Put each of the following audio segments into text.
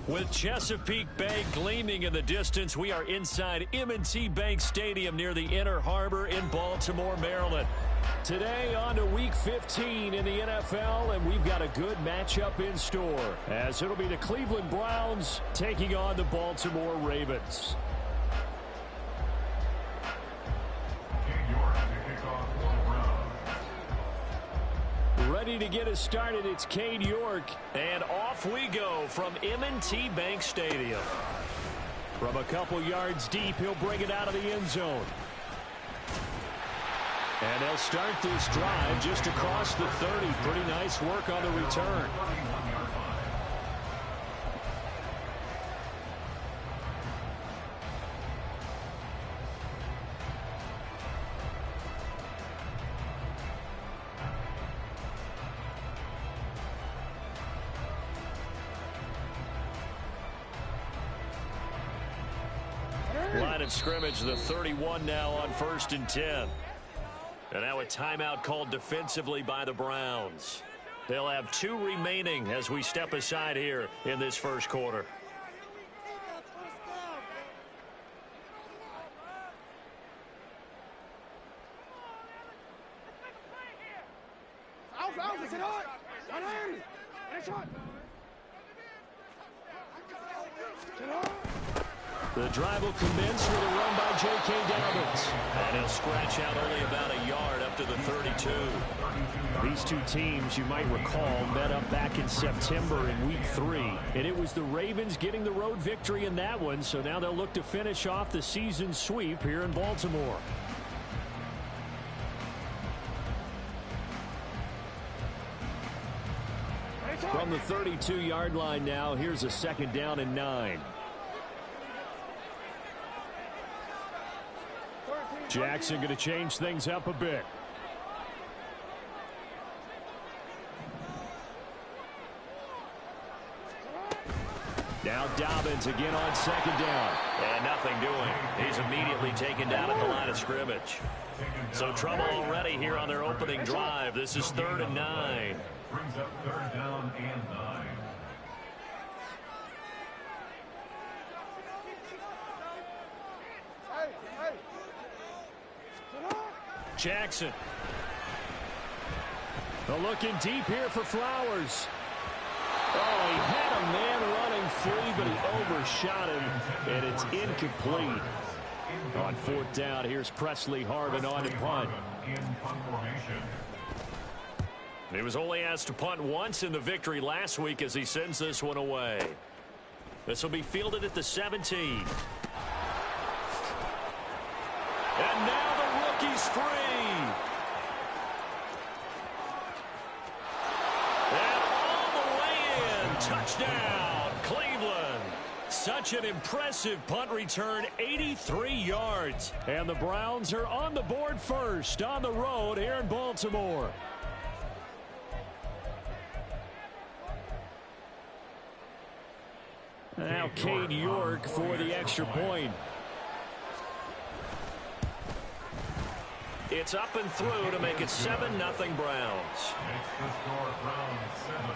With Chesapeake Bay gleaming in the distance, we are inside M&T Bank Stadium near the Inner Harbor in Baltimore, Maryland. Today on to Week 15 in the NFL, and we've got a good matchup in store, as it'll be the Cleveland Browns taking on the Baltimore Ravens. Ready to get us started, it's Cade York. And off we go from M&T Bank Stadium. From a couple yards deep, he'll bring it out of the end zone. And they'll start this drive just across the 30. Pretty nice work on the return. Line of scrimmage, the 31 now on 1st and 10. And now a timeout called defensively by the Browns. They'll have 2 remaining as we step aside here in this first quarter. The drive will commence with a run by J.K. Dobbins. And he'll scratch out only about a yard up to the 32. These two teams, you might recall, met up back in September in Week 3. And it was the Ravens getting the road victory in that one, so now they'll look to finish off the season sweep here in Baltimore. From the 32-yard line now, here's a 2nd down and 9. Jackson going to change things up a bit. Now Dobbins again on 2nd down. And nothing doing. He's immediately taken down at the line of scrimmage. So trouble already here on their opening drive. This is 3rd and 9. Brings up 3rd down and 9. Jackson. They're looking deep here for Flowers. Oh, he had a man running free, but he overshot him, and it's incomplete. On 4th down, here's Presley Harvin on to punt. He was only asked to punt once in the victory last week as he sends this one away. This will be fielded at the 17. And now the rookie's free. And all the way in. Touchdown, Cleveland. Such an impressive punt return, 83 yards. And the Browns are on the board first on the road here in Baltimore. Now Cade York for the extra point. It's up and through to make it 7-0 Browns. Makes the score Browns 7,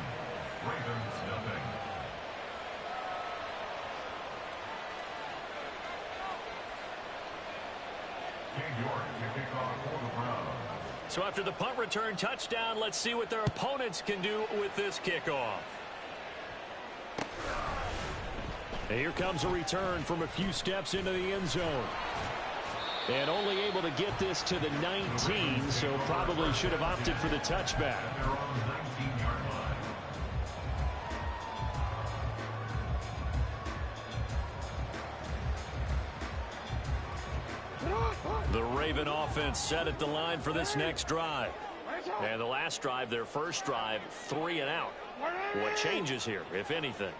Ravens nothing. Cade York to kick off for the Browns. So after the punt return touchdown, let's see what their opponents can do with this kickoff. And here comes a return from a few steps into the end zone. And only able to get this to the 19, so probably should have opted for the touchback. They're on the 19-yard line. The Raven offense set at the line for this next drive. And the last drive, their first drive, 3 and out. What changes here, if anything?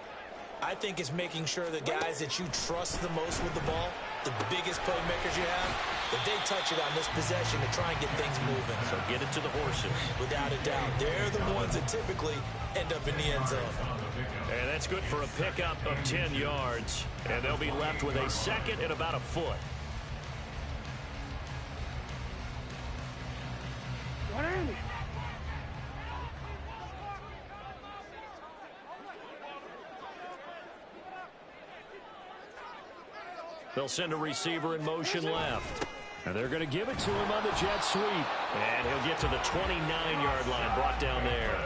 I think it's making sure the guys that you trust the most with the ball the biggest playmakers you have, if they touch it on this possession to try and get things moving. So get it to the horses. Without a doubt. They're the ones that typically end up in the end zone. And that's good for a pickup of 10 yards. And they'll be left with a second and about a foot. They'll send a receiver in motion left. And they're going to give it to him on the jet sweep. And he'll get to the 29-yard line, brought down there.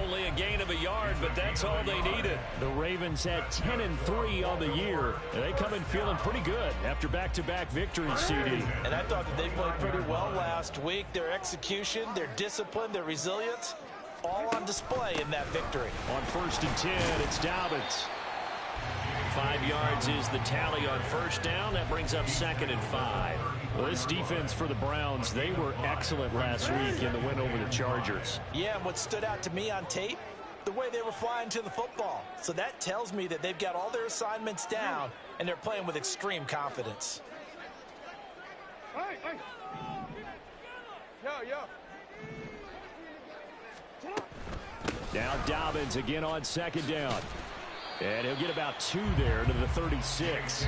Only a gain of a yard, but that's all they needed. The Ravens had 10-3 on the year, and they come in feeling pretty good after back-to-back victories, CD. And I thought that they played pretty well last week. Their execution, their discipline, their resilience, all on display in that victory. On 1st and 10, it's Dobbins. 5 yards is the tally on first down. That brings up 2nd and 5. Well, this defense for the Browns, they were excellent last week in the win over the Chargers. Yeah, and what stood out to me on tape, the way they were flying to the football. So that tells me that they've got all their assignments down, and they're playing with extreme confidence. Now Dobbins again on 2nd down. And he'll get about 2 there to the 36.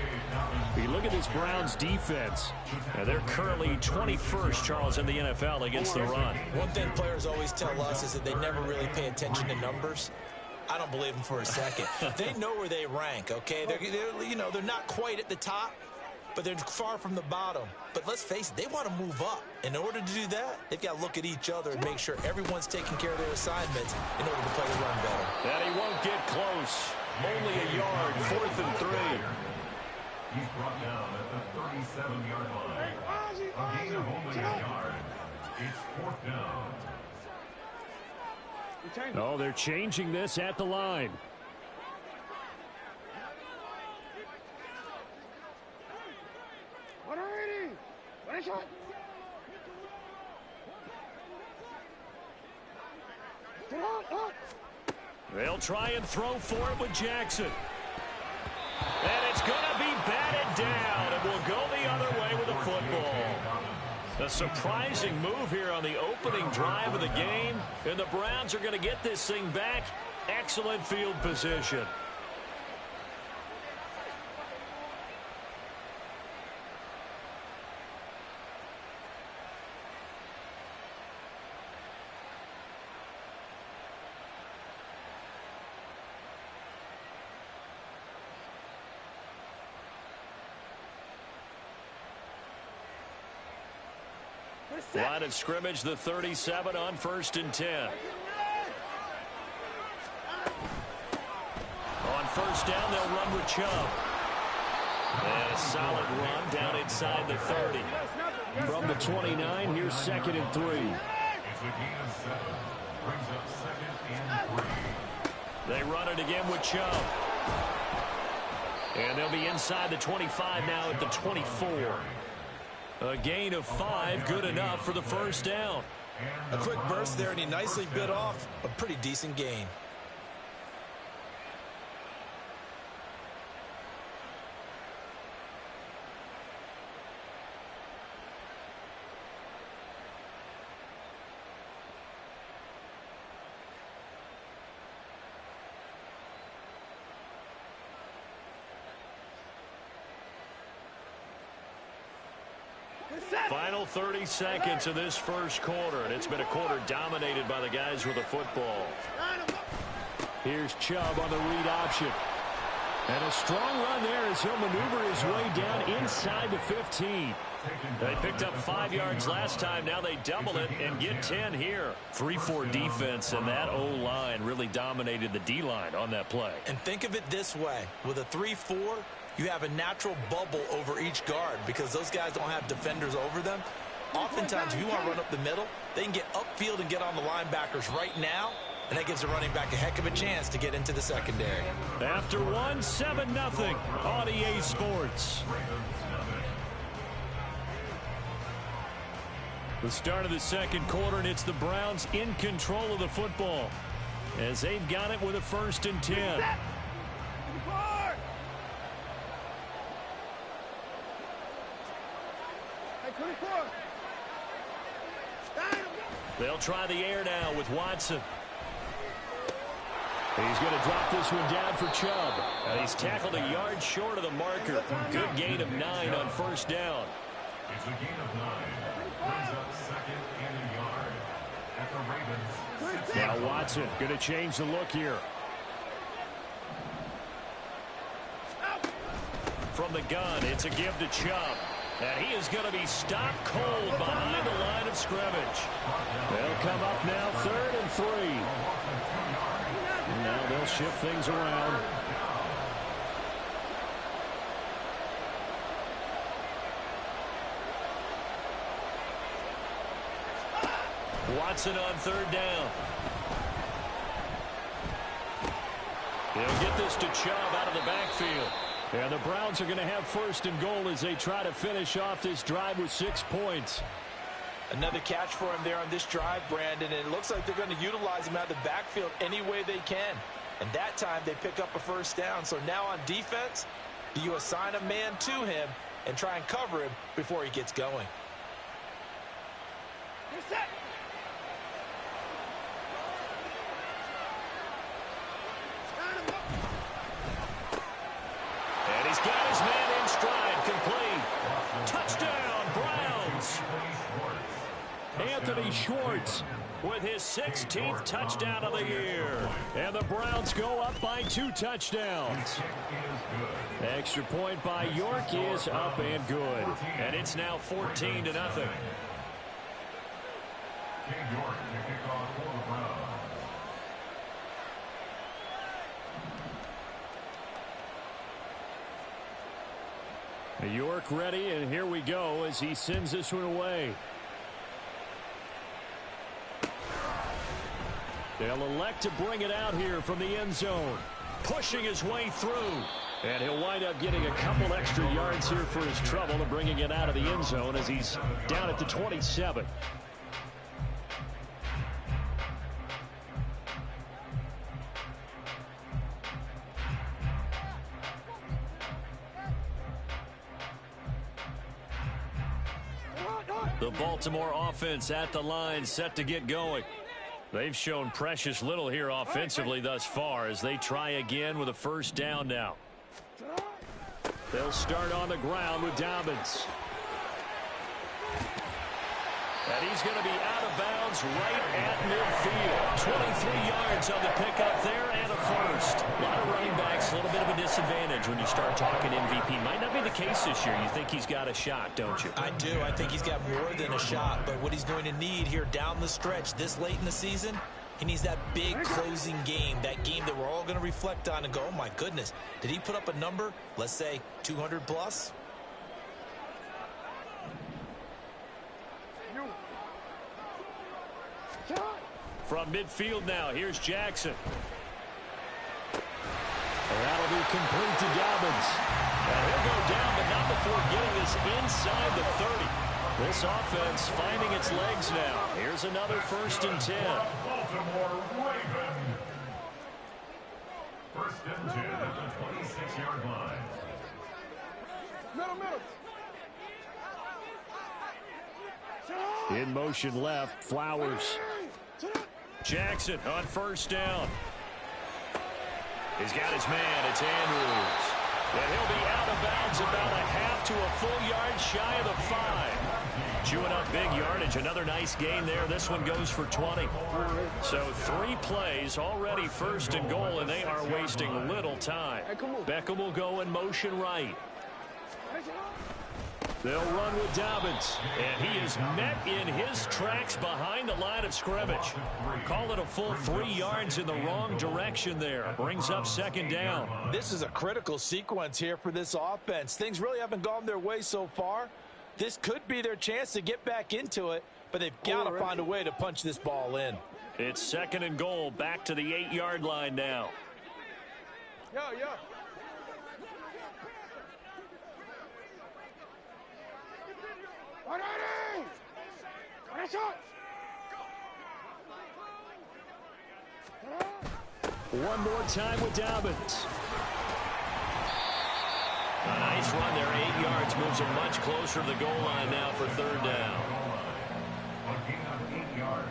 You look at this Browns defense. Now they're currently 21st, Charles, in the NFL against the run. One thing players always tell us is that they never really pay attention to numbers. I don't believe them for a second. They know where they rank, okay? They're not quite at the top, but they're far from the bottom. But let's face it, they want to move up. In order to do that, they've got to look at each other and make sure everyone's taking care of their assignments in order to play the run better. And he won't get close. Only a yard, 4th and 3. He's brought down at the 37-yard line. A gain of only a yard. It's 4th down. Oh, they're changing this at the line. They'll try and throw for it with Jackson. And it's going to be batted down. It will go the other way with the football. A surprising move here on the opening drive of the game. And the Browns are going to get this thing back. Excellent field position. Line of scrimmage, the 37 on 1st and 10. On 1st down, they'll run with Chubb. And a solid run down inside the 30. From the 29, here's 2nd and 3. It's a gain of 7. Brings up 2nd and 3. They run it again with Chubb. And they'll be inside the 25 now at the 24. A gain of 5, good enough for the 1st down. A quick burst there, and he nicely bit off a pretty decent gain. Final 30 seconds of this first quarter, and it's been a quarter dominated by the guys with the football. Here's Chubb on the read option. And a strong run there as he'll maneuver his way down inside the 15. They picked up 5 yards last time. Now they double it and get 10 here. 3-4 defense, and that O-line really dominated the D-line on that play. And think of it this way. With a 3-4, you have a natural bubble over each guard because those guys don't have defenders over them. Oftentimes, if you want to run up the middle, they can get upfield and get on the linebackers right now, and that gives the running back a heck of a chance to get into the secondary. After 7-0 on EA Sports. The start of the second quarter, and it's the Browns in control of the football as they've got it with a 1st and 10. They'll try the air now with Watson. He's going to drop this one down for Chubb. And he's tackled a yard short of the marker. Good gain of 9 on first down. It's a gain of 9. Brings up second and a yard at the Ravens. Now Watson going to change the look here. From the gun, it's a give to Chubb. And he is going to be stopped cold behind the line of scrimmage. They'll come up now 3rd and 3. And now they'll shift things around. Watson on 3rd down. He'll get this to Chubb out of the backfield. And the Browns are going to have 1st and goal as they try to finish off this drive with 6 points. Another catch for him there on this drive, Brandon, and it looks like they're going to utilize him out of the backfield any way they can. And that time they pick up a 1st down. So now on defense, do you assign a man to him and try and cover him before he gets going? And he's got his man in stride, complete. Touchdown, Browns. Anthony Schwartz with his 16th touchdown of the year. And the Browns go up by 2 touchdowns. Extra point by York is up and good. And it's now 14-0. York to kick off for the Browns. York ready, and here we go as he sends this one away. They'll elect to bring it out here from the end zone. Pushing his way through. And he'll wind up getting a couple extra yards here for his trouble and bringing it out of the end zone as he's down at the 27. The Baltimore offense at the line, set to get going. They've shown precious little here offensively thus far as they try again with a 1st down now. They'll start on the ground with Dobbins. And he's going to be out of bounds right at midfield. 23 yards on the pickup there and a 1st. A lot of running backs, a little bit of a disadvantage when you start talking MVP. Might not be the case this year. You think he's got a shot, don't you? I do. I think he's got more than a shot. But what he's going to need here down the stretch this late in the season, he needs that big closing game, that game that we're all going to reflect on and go, oh, my goodness, did he put up a number, let's say 200 plus? From midfield now, here's Jackson. That'll be complete to Dobbins. And he'll go down, but not before getting this inside the 30. This offense finding its legs now. Here's another 1st and 10. Baltimore Ravens. 1st and 10 at the 26-yard line. In motion left, Flowers. Jackson on 1st down. He's got his man. It's Andrews. And he'll be out of bounds about a half to a full yard shy of the 5. Chewing up big yardage. Another nice gain there. This one goes for 20. So 3 plays already 1st and goal, and they are wasting little time. Beckham will go in motion right. They'll run with Dobbins, and he is met in his tracks behind the line of scrimmage. Call it a full 3 yards in the wrong direction there. Brings up 2nd down. This is a critical sequence here for this offense. Things really haven't gone their way so far. This could be their chance to get back into it, but they've got to find a way to punch this ball in. It's 2nd and goal, back to the 8-yard line now. Yo. One more time with Dobbins. A nice run there, 8 yards, moves them much closer to the goal line now for third down. A gain of 8 yards.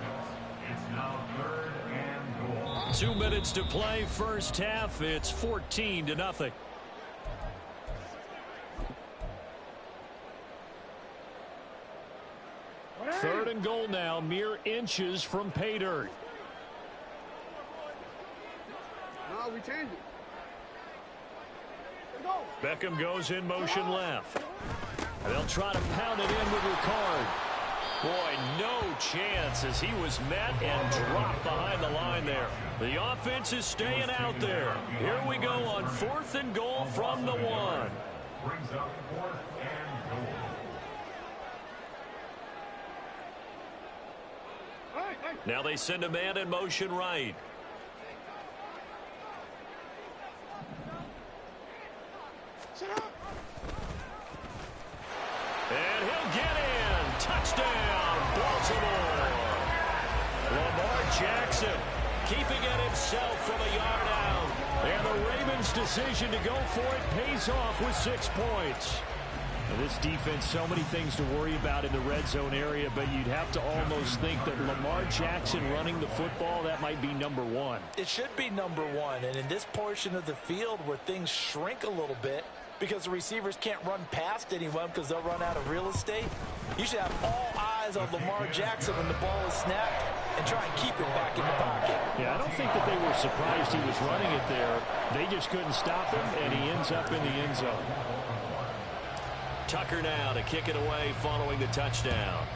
It's now 3rd and goal. 2 minutes to play, first half. It's 14-0. Third and goal now, mere inches from pay dirt. No, we changed it. Beckham goes in motion left. They'll try to pound it in with Ricard. Boy, no chance as he was met and dropped behind the line there. The offense is staying out there. Here we go on 4th and goal from the 1. Brings up 4th and goal. Now they send a man in motion right. And he'll get in. Touchdown, Baltimore. Lamar Jackson keeping it himself from a yard out. And the Ravens' decision to go for it pays off with 6 points. Now this defense, so many things to worry about in the red zone area, but you'd have to almost think that Lamar Jackson running the football, that might be number 1. It should be number 1, and in this portion of the field where things shrink a little bit because the receivers can't run past anyone because they'll run out of real estate, you should have all eyes on Lamar Jackson when the ball is snapped and try and keep it back in the pocket. Yeah, I don't think that they were surprised he was running it there. They just couldn't stop him, and he ends up in the end zone. Tucker now to kick it away following the touchdown.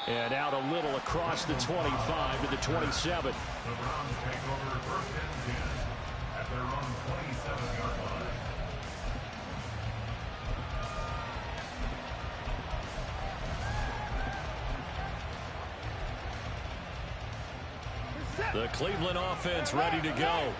And out a little across the 25 to the 27. The Browns take over 1st and 10 at their own 27-yard line. The Cleveland offense ready to go.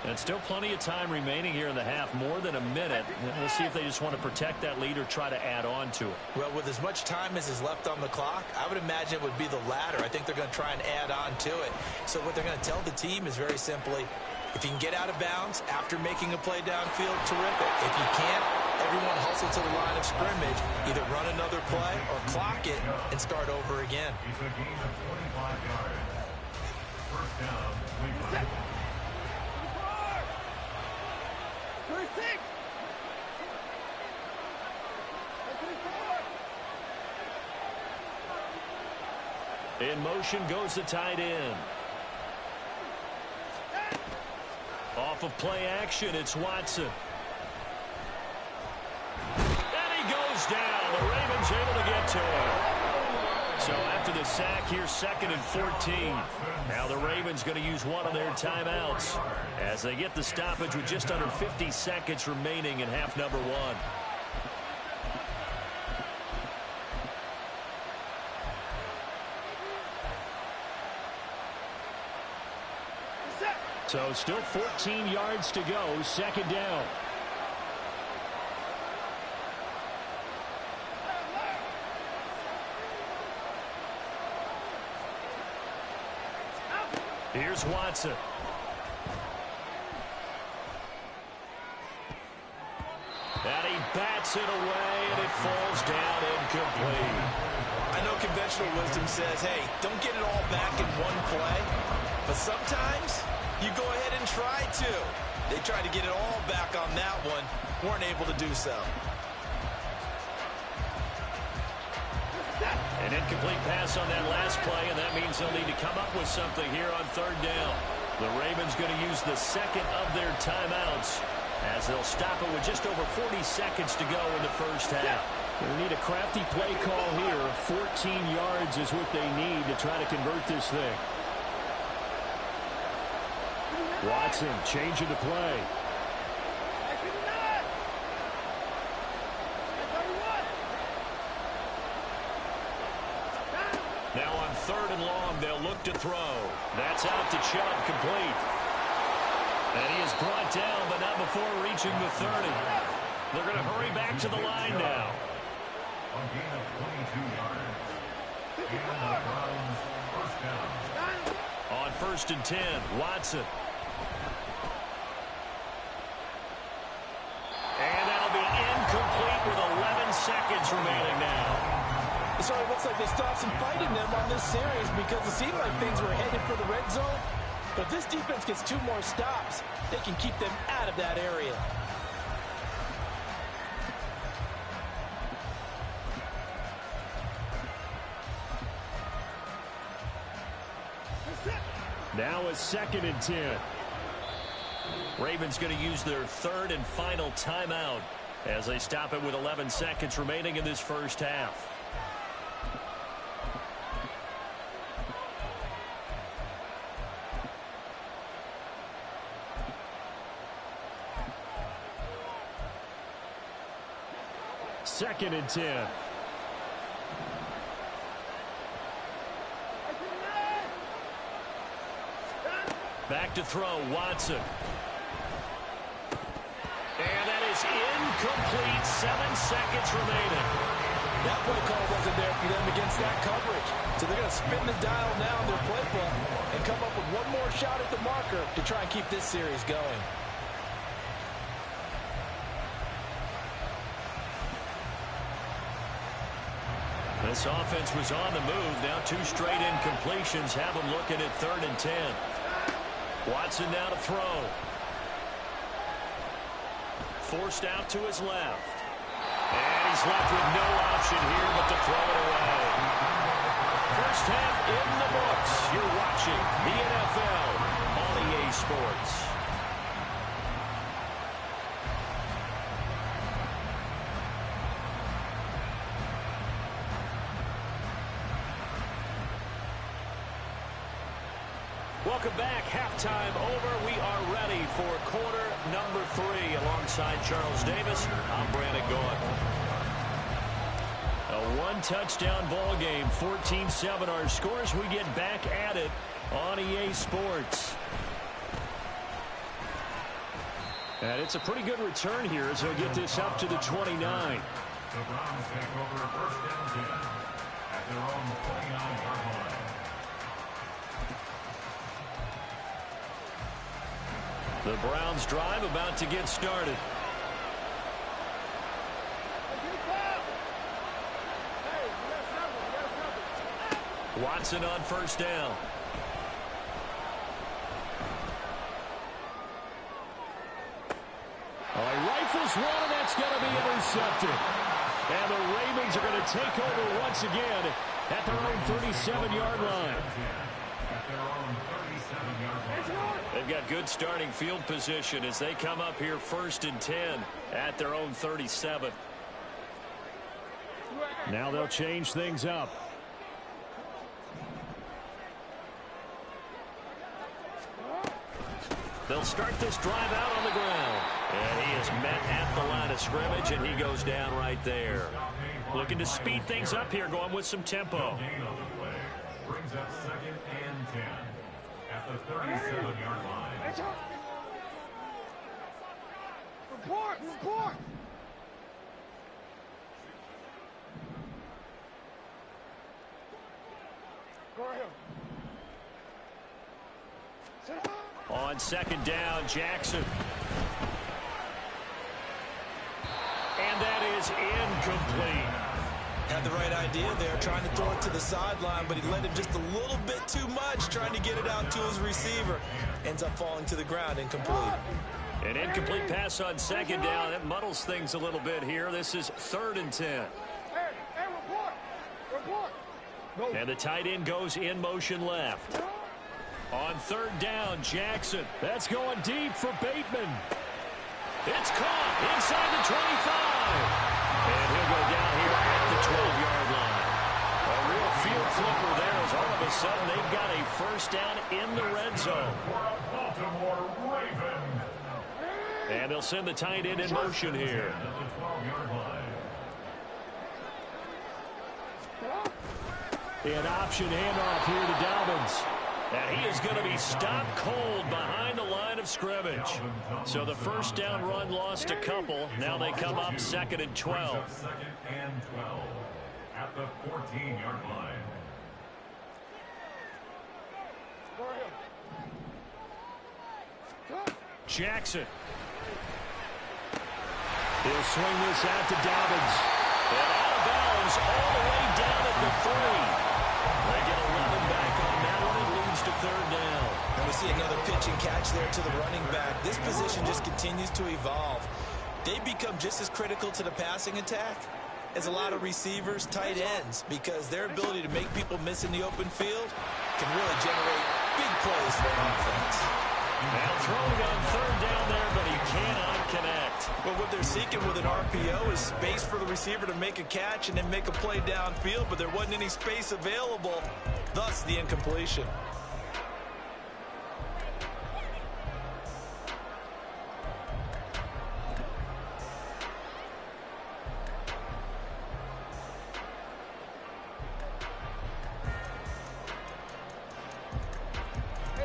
And still plenty of time remaining here in the half, more than a minute. We'll see if they just want to protect that lead or try to add on to it. Well, with as much time as is left on the clock, I would imagine it would be the latter. I think they're going to try and add on to it. So what they're going to tell the team is very simply, if you can get out of bounds after making a play downfield, terrific. If you can't, everyone hustle to the line of scrimmage, either run another play or clock it and start over again. It's a gain of 25 yards. First down, Cleveland. In motion goes the tight end. Off of play action, it's Watson. And he goes down. The Ravens able to get to him. So after the sack, here's 2nd and 14. Now the Ravens going to use one of their timeouts as they get the stoppage with just under 50 seconds remaining in half number 1. So still 14 yards to go, 2nd down. Here's Watson. And he bats it away, and it falls down incomplete. I know conventional wisdom says, hey, don't get it all back in one play. But sometimes you go ahead and try to. They tried to get it all back on that one. Weren't able to do so. An incomplete pass on that last play, and that means they'll need to come up with something here on 3rd down. The Ravens going to use the 2nd of their timeouts as they'll stop it with just over 40 seconds to go in the first half. They need a crafty play call here. 14 yards is what they need to try to convert this thing. Watson changing the play. Now on 3rd and long, they'll look to throw. That's out to Chubb, complete. And he is brought down, but not before reaching the 30. They're going to hurry back to the line now. A gain of 22 yards. And the Browns first down. On 1st and 10, Watson. And that'll be incomplete with 11 seconds remaining now. So it looks like they stopped some fight in them on this series because it seemed like things were headed for the red zone. But this defense gets 2 more stops. They can keep them out of that area. Now a 2nd and 10. Ravens going to use their 3rd and final timeout as they stop it with 11 seconds remaining in this first half. Second and 10. Back to throw, Watson. And that is incomplete. 7 seconds remaining. That play call wasn't there for them against that coverage. So they're going to spin the dial now in their playbook and come up with one more shot at the marker to try and keep this series going. This offense was on the move. Now 2 straight incompletions have them looking at 3rd and 10. Watson now to throw. Forced out to his left. And he's left with no option here but to throw it away. First half in the books. You're watching the NFL on EA Sports. Welcome back. Halftime over. We are ready for quarter number 3. Alongside Charles Davis, I'm Brandon Gaudin. A 1-touchdown ball game. 14-7 our scores. We get back at it on EA Sports. And it's a pretty good return here as he'll get this up to the 29. The Browns take over 1st and 10 at their own 29-yard line. The Browns drive about to get started. Watson on 1st down. He rifles one, and that's going to be intercepted. And the Ravens are going to take over once again at their own 37-yard line. They've got good starting field position as they come up here 1st and 10 at their own 37. Now they'll change things up. They'll start this drive out on the ground. And he is met at the line of scrimmage, and he goes down right there. Looking to speed things up here, going with some tempo. Brings up 2nd and 10 at the 37-yard line. Report! Report! Go ahead. On 2nd down, Jackson. And that is incomplete. Had the right idea there, trying to throw it to the sideline, but he led him just a little bit too much, trying to get it out to his receiver. Ends up falling to the ground, incomplete. An incomplete pass on 2nd down. That muddles things a little bit here. This is 3rd and 10. Hey, report! Report! No. And the tight end goes in motion left. On 3rd down, Jackson. That's going deep for Bateman. It's caught inside the 25. And he'll go down here at the 12-yard line. A real field flipper there as all of a sudden they've got a 1st down in the red zone. Baltimore Ravens. And they'll send the tight end in motion here. An option handoff here to Dobbins. And he is going to be stopped cold behind the line of scrimmage. So the 1st down run lost a couple. Now they come up 2nd and 12. 2nd and 12 at the 14-yard line. Go ahead. Jackson. He'll swing this out to Dobbins. And out of bounds all the way down at the 3. They get 11 back on that one. It leads to third down. And we see another pitch and catch there to the running back. This position just continues to evolve. They become just as critical to the passing attack as a lot of receivers, tight ends, because their ability to make people miss in the open field can really generate big plays for an offense. Now throwing on third down there, but he cannot connect. Well, what they're seeking with an RPO is space for the receiver to make a catch and then make a play downfield, but there wasn't any space available, thus the incompletion.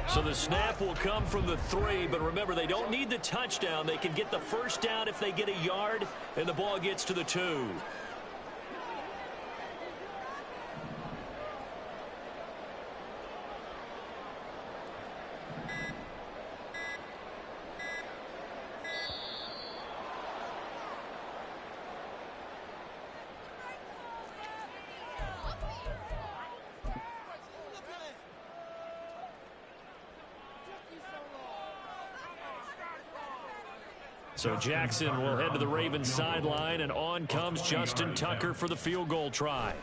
So the snap will come from the 3, but remember, they don't need the touchdown. They can get the first down if they get a yard, and the ball gets to the 2. So Jackson will head to the Ravens sideline, and on comes Justin Tucker for the field goal try.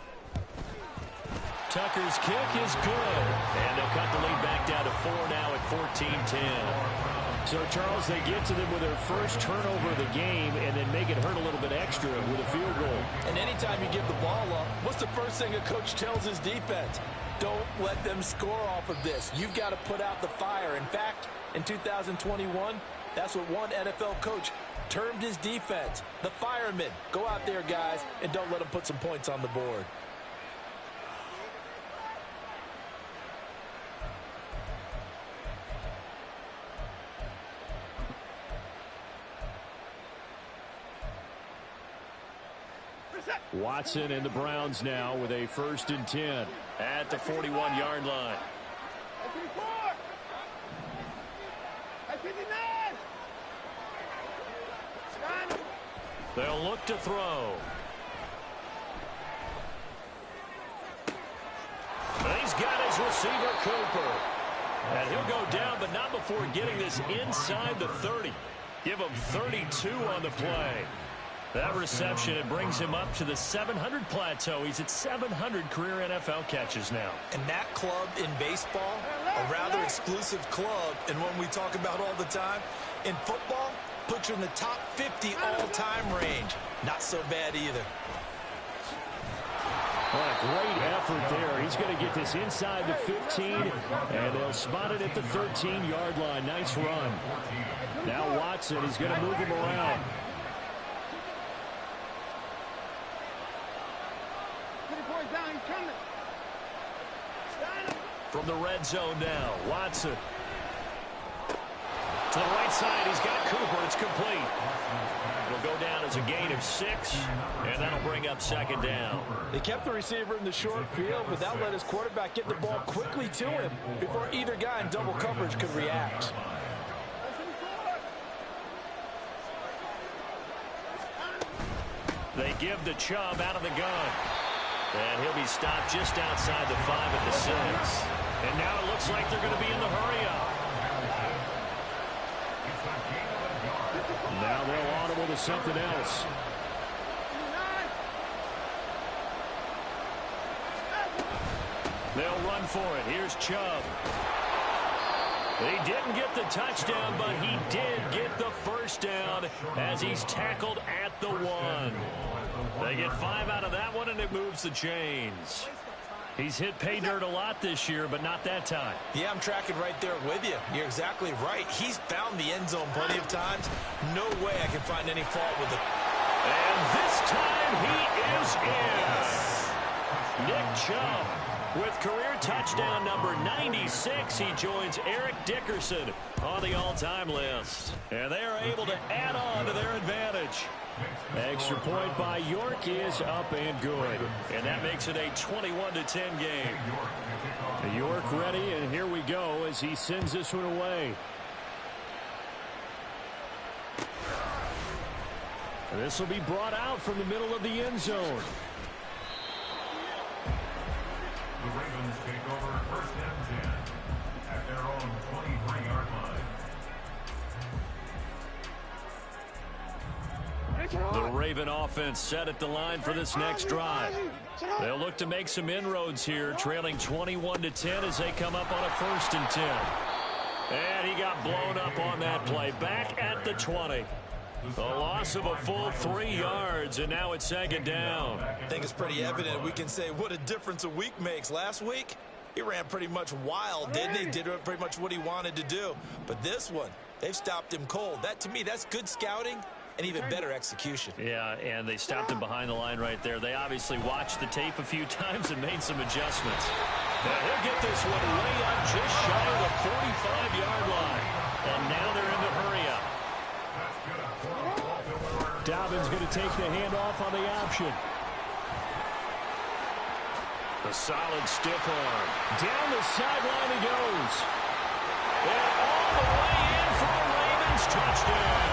Tucker's kick is good, and they'll cut the lead back down to 4 now at 14-10. So, Charles, they get to them with their first turnover of the game and then make it hurt a little bit extra with a field goal. And anytime you give the ball up, what's the first thing a coach tells his defense? Don't let them score off of this. You've got to put out the fire. In fact, in 2021, that's what one NFL coach termed his defense, the firemen. Go out there, guys, and don't let them put some points on the board. Watson and the Browns now with a 1st and 10 at the 41-yard line. They'll look to throw. He's got his receiver, Cooper. And he'll go down, but not before getting this inside the 30. Give him 32 on the play. That reception, it brings him up to the 700 plateau. He's at 700 career NFL catches now. And that club in baseball, a rather exclusive club, and one we talk about all the time. In football, puts you in the top 50 all-time range. Not so bad either. What a great effort there. He's going to get this inside the 15, and they'll spot it at the 13-yard line. Nice run. Now Watson is going to move him around. From the red zone now, Watson. To the right side, he's got Cooper. It's complete. It'll go down as a gain of 6, and that'll bring up 2nd down. They kept the receiver in the short field, but that let his quarterback get the ball quickly to him before either guy in double coverage could react. They give the Chubb out of the gun. And he'll be stopped just outside the 5 at the 6. And now it looks like they're going to be in the hurry-up. Now they'll audible to something else. They'll run for it. Here's Chubb. He didn't get the touchdown, but he did get the first down as he's tackled at the 1. They get 5 out of that one, and it moves the chains. He's hit pay dirt a lot this year, but not that time. Yeah, I'm tracking right there with you. You're exactly right. He's found the end zone plenty of times. No way I can find any fault with it. And this time he is in. Nick Chubb With career touchdown number 96, he joins Eric Dickerson on the all-time list. And they are able to add on to their advantage. Extra point by York is up and good. And that makes it a 21-10 game. York ready, and here we go as he sends this one away. This will be brought out from the middle of the end zone. The Ravens take over first and 10 at their own 23-yard line. The Raven offense set at the line for this next drive. They'll look to make some inroads here, trailing 21-10 as they come up on a first and 10. And he got blown up on that play. Back at the 20. A loss of a full 3 yards, and now it's second down. I think it's pretty evident. We can say what a difference a week makes. Last week, he ran pretty much wild, didn't he? Did pretty much what he wanted to do. But this one, they've stopped him cold. That, to me, that's good scouting and even better execution. Yeah, and they stopped him behind the line right there. They obviously watched the tape a few times and made some adjustments. Now he'll get this one way up just shy of the 45-yard line. And now they're in the hurry-up. Dobbins going to take the handoff on the option. The solid stiff arm. Down the sideline he goes. And all the way in for a Ravens touchdown.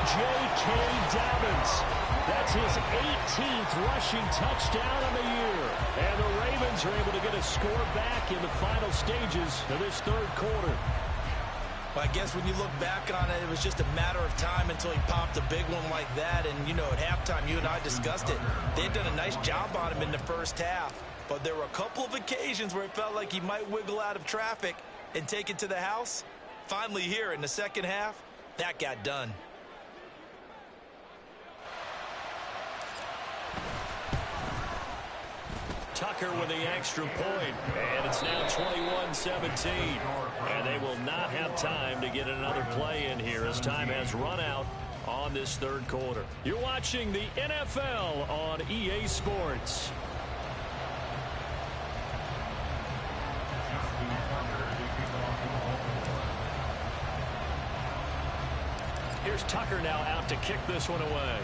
J.K. Dobbins. That's his 18th rushing touchdown of the year. And the Ravens are able to get a score back in the final stages of this third quarter. But I guess when you look back on it, it was just a matter of time until he popped a big one like that. And, you know, at halftime, you and I discussed it. They had done a nice job on him in the first half. But there were a couple of occasions where it felt like he might wiggle out of traffic and take it to the house. Finally here in the second half, that got done. Tucker with the extra point, and it's now 21-17. And they will not have time to get another play in here as time has run out on this third quarter. You're watching the NFL on EA Sports. Here's Tucker now out to kick this one away.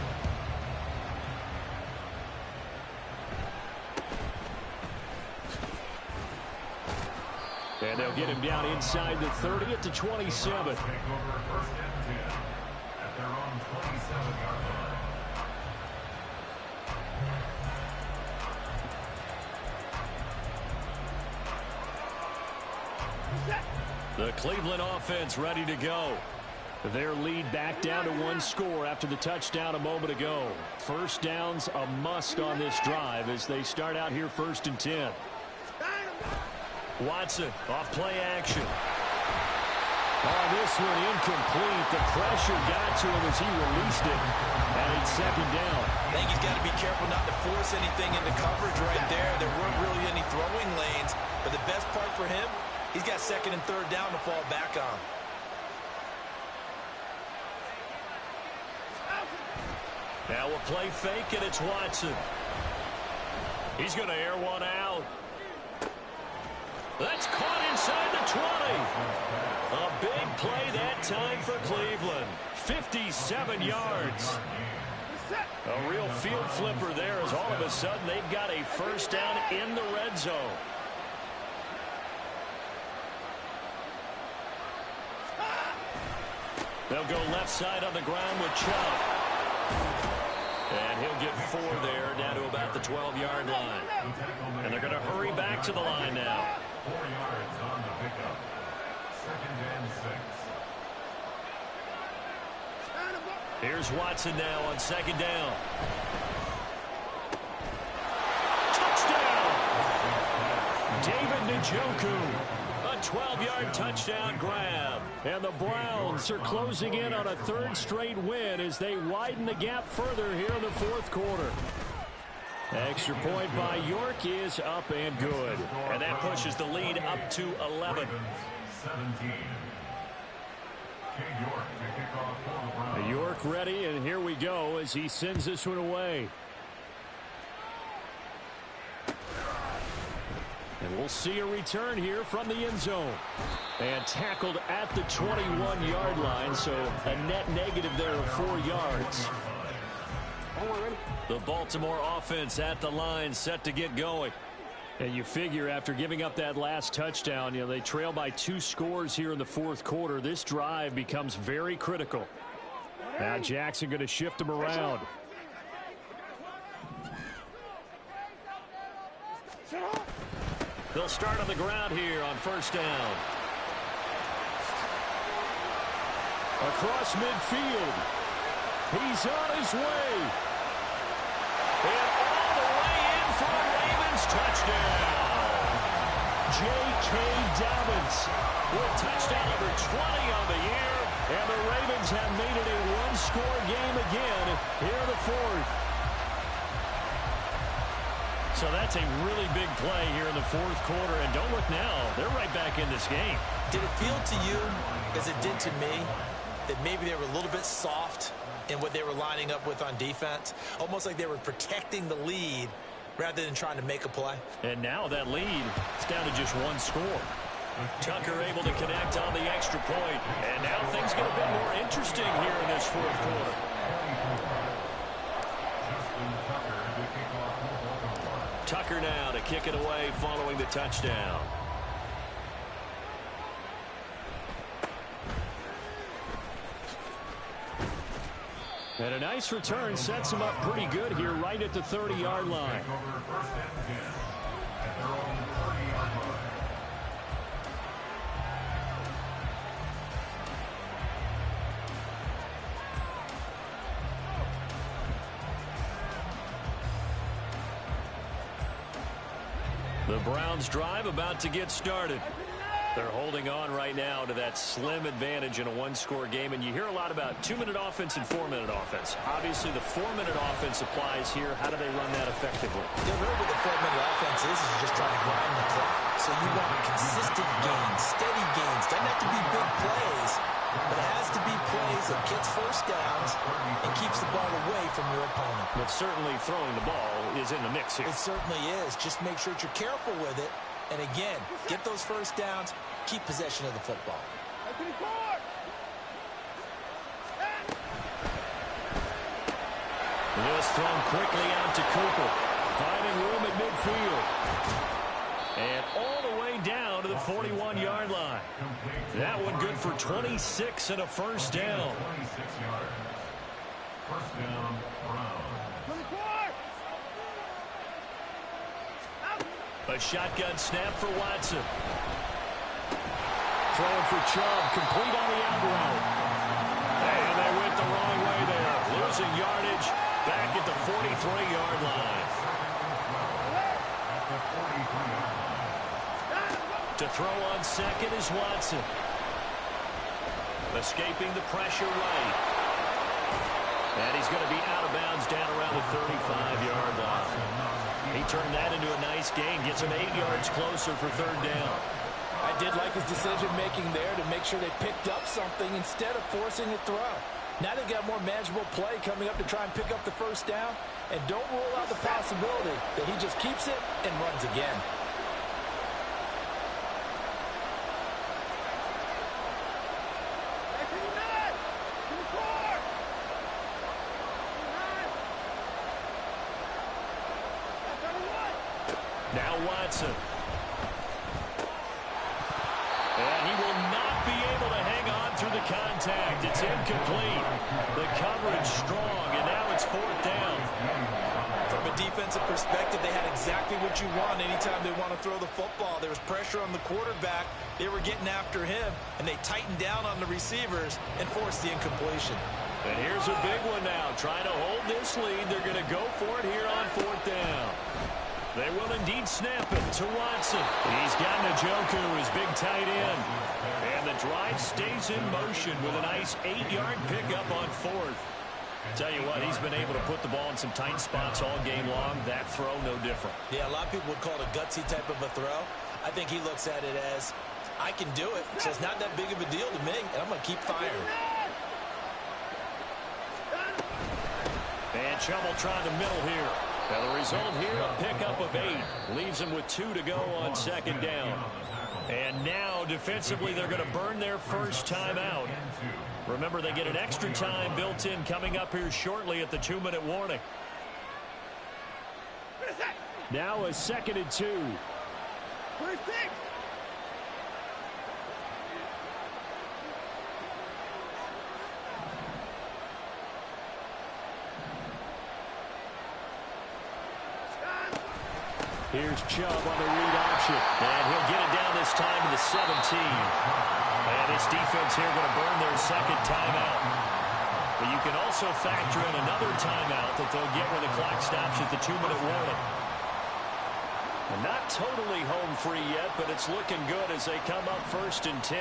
And they'll get him down inside the 30 at the 27. The Cleveland offense ready to go. Their lead back down to one score after the touchdown a moment ago. First down's a must on this drive as they start out here first and 10. Watson off play action. Oh, this one incomplete. The pressure got to him as he released it. And it's second down. I think he's got to be careful not to force anything into coverage right there. There weren't really any throwing lanes. But the best part for him, he's got second and third down to fall back on. Now we'll play fake, and it's Watson. He's going to air one out. That's caught inside the 20. A big play that time for Cleveland. 57 yards. A real field flipper there as all of a sudden they've got a first down in the red zone. They'll go left side on the ground with Chubb. And he'll get 4 there, down to about the 12-yard line. And they're going to hurry back to the line now. 4 yards on the pickup. Second and 6. Here's Watson now on second down. Touchdown! David Njoku. A 12-yard touchdown grab. And the Browns are closing in on a third straight win as they widen the gap further here in the fourth quarter. Extra point by York is up and good. And that pushes the lead up to 11. 17. York to kick off for the Browns. York ready, and here we go as he sends this one away. We'll see a return here from the end zone. And tackled at the 21-yard line, so a net negative there of 4 yards. The Baltimore offense at the line, set to get going. And you figure after giving up that last touchdown, they trail by 2 scores here in the fourth quarter. This drive becomes very critical. Now Jackson going to shift him around. They'll start on the ground here on first down. Across midfield. He's on his way. And all the way in for a Ravens touchdown. J.K. Dobbins with touchdown number 20 on the year. And the Ravens have made it a one-score game again here in the fourth. So that's a really big play here in the fourth quarter. And don't look now. They're right back in this game. Did it feel to you, as it did to me, that maybe they were a little bit soft in what they were lining up with on defense? Almost like they were protecting the lead rather than trying to make a play. And now that lead is down to just 1 score. Tucker able to connect on the extra point. And now things get a bit more interesting here in this fourth quarter. Tucker now to kick it away following the touchdown. And a nice return sets him up pretty good here right at the 30-yard line. The Browns drive about to get started. They're holding on right now to that slim advantage in a one-score game. And you hear a lot about 2-minute offense and 4-minute offense. Obviously, the 4-minute offense applies here. How do they run that effectively? Yeah, really what the 4-minute offense is just trying to grind the clock. So you want consistent gains, steady gains. Doesn't have to be big plays, but it has to be plays that gets first downs and keeps the ball away from your opponent. But certainly throwing the ball is in the mix here. It certainly is. Just make sure that you're careful with it. And again, get those first downs, keep possession of the football. This thrown quickly out to Cooper. Finding room at midfield. And all the way down to the 41-yard line. That one good for 26 and a first down. First down, Brown. A shotgun snap for Watson. Throwing for Chubb, complete on the out route. And they went the wrong way there. Losing yardage back at the 43-yard line. To throw on second is Watson. Escaping the pressure right. And he's going to be out of bounds down around the 35-yard line. He turned that into a nice gain. Gets him 8 yards closer for third down. I did like his decision-making there to make sure they picked up something instead of forcing a throw. Now they've got more manageable play coming up to try and pick up the first down. And don't rule out the possibility that he just keeps it and runs again. Now Watson. And he will not be able to hang on through the contact. It's incomplete. The coverage strong, and now it's fourth down. From a defensive perspective, they had exactly what you want anytime they want to throw the football. There was pressure on the quarterback. They were getting after him, and they tightened down on the receivers and forced the incompletion. And here's a big one now. Trying to hold this lead. They're going to go for it here on fourth down. They will indeed snap it to Watson. He's got Njoku, his big tight end. And the drive stays in motion with a nice 8-yard pickup on fourth. Tell you what, he's been able to put the ball in some tight spots all game long. That throw, no different. Yeah, a lot of people would call it a gutsy type of a throw. I think he looks at it as, I can do it, so it's not that big of a deal to me, and I'm going to keep firing. And Chubb will try the middle here. Now the result here, a pickup of 8. Leaves them with 2 to go on second down. And now, defensively, they're going to burn their first timeout. Remember, they get an extra time built in coming up here shortly at the 2-minute warning. Now a 2nd and 2. Here's Chubb on the read option. And he'll get it down this time to the 17. And this defense here going to burn their second timeout. But you can also factor in another timeout that they'll get when the clock stops at the 2-minute warning. And not totally home free yet, but it's looking good as they come up 1st and 10.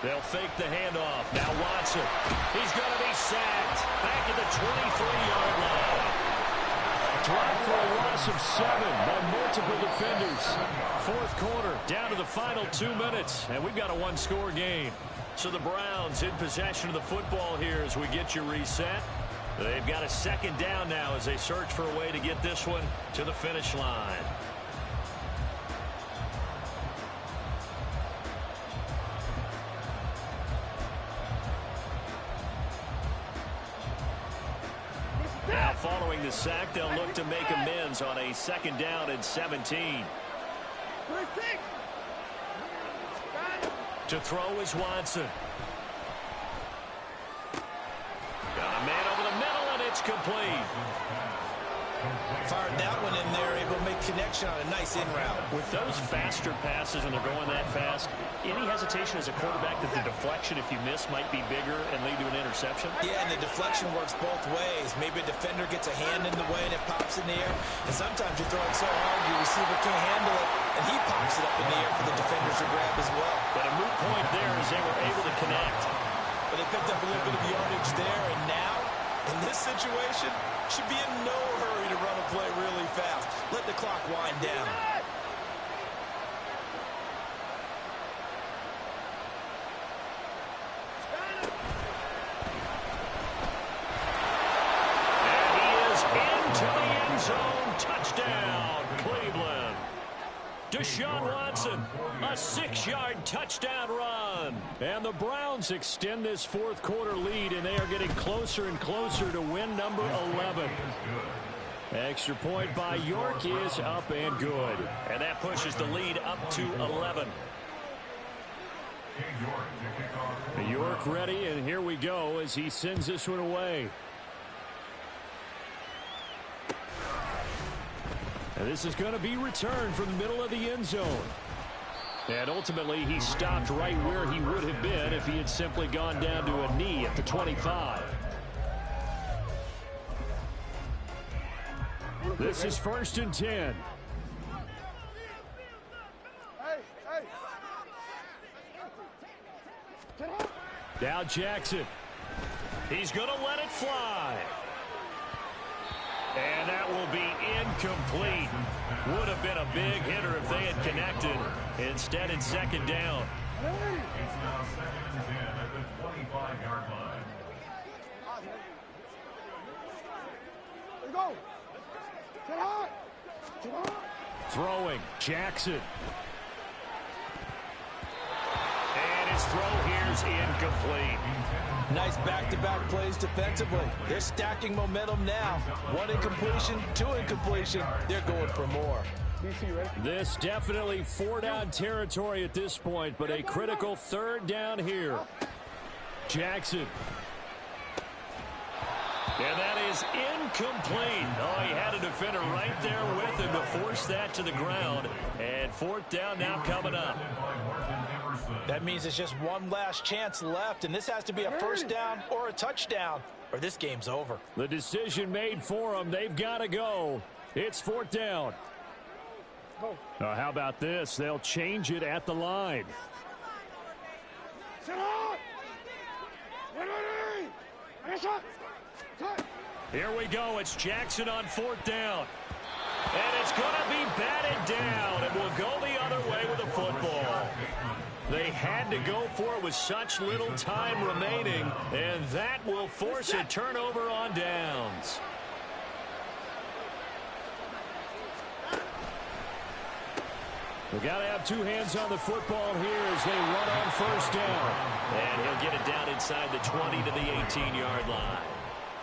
They'll fake the handoff. Now Watson. He's going to be sacked. Back at the 23-yard line. Dropped for a loss of 7 by multiple defenders. 4th quarter, down to the final 2 minutes. And we've got a 1-score game. So the Browns in possession of the football here as we get you reset. They've got a 2nd down now as they search for a way to get this one to the finish line. Now following the sack, they'll look to make amends on a 2nd down and 17. To throw is Watson. Got a man over the middle, and it's complete. Fired that one in there, able to make connection on a nice in route. With those faster passes and they're going that fast, any hesitation as a quarterback that the deflection, if you miss, might be bigger and lead to an interception? Yeah, and the deflection works both ways. Maybe a defender gets a hand in the way and it pops in the air. And sometimes you throw it so hard your receiver can't handle it, and he pops it up in the air for the defenders to grab as well. But a moot point there as they were able to connect. But they picked up a little bit of yardage there, and now, in this situation, should be in no hurry to run a play really fast. Let the clock wind down. And he is into the end zone. Touchdown, Cleveland. Deshaun Watson, a 6-yard touchdown run. And the Browns extend this 4th quarter lead, and they are getting closer and closer to win number 11. Extra point by York is up and good. And that pushes the lead up to 11. York ready, and here we go as he sends this one away. And this is going to be returned from the middle of the end zone. And ultimately, he stopped right where he would have been if he had simply gone down to a knee at the 25. This is 1st and 10. Now Jackson. He's going to let it fly. And that will be incomplete. Would have been a big hitter if they had connected. Instead, it's 2nd down. It's now 2nd and 10 at the 25-yard line. Let's go. Get hot. Get hot. Throwing, Jackson. And his throw here's incomplete. Nice back-to-back plays defensively. They're stacking momentum now. 1 incompletion, 2 incompletion. They're going for more. This definitely 4-down territory at this point, but a critical 3rd down here. Jackson. And that is incomplete. Oh, he had a defender right there with him to force that to the ground. And 4th down now coming up. That means it's just one last chance left, and this has to be a 1st down or a touchdown, or this game's over. The decision made for them. They've got to go. It's 4th down. How about this? They'll change it at the line. Here we go. It's Jackson on 4th down. And it's going to be batted down, and we'll go the other way with the football. They had to go for it with such little time remaining, and that will force a turnover on downs. We got to have two hands on the football here as they run on first down. And he'll get it down inside the 20 to the 18-yard line.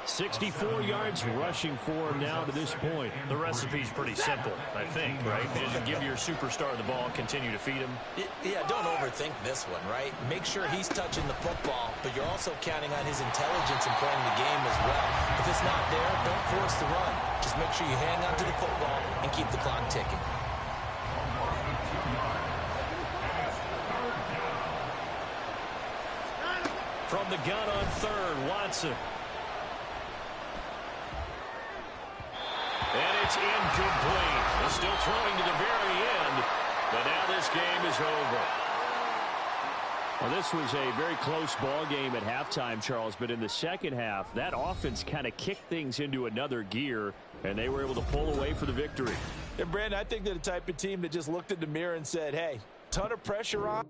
64 yards rushing for him now to this point. The recipe's pretty simple, I think, right? Just give your superstar the ball, continue to feed him. Yeah, don't overthink this one, right? Make sure he's touching the football, but you're also counting on his intelligence in playing the game as well. If it's not there, don't force the run. Just make sure you hang on to the football and keep the clock ticking. From the gun on third, Watson. And it's incomplete. They're still throwing to the very end, but now this game is over. Well, this was a very close ball game at halftime, Charles, but in the second half, that offense kind of kicked things into another gear, and they were able to pull away for the victory. And, Brandon, I think they're the type of team that just looked in the mirror and said, hey, ton of pressure on.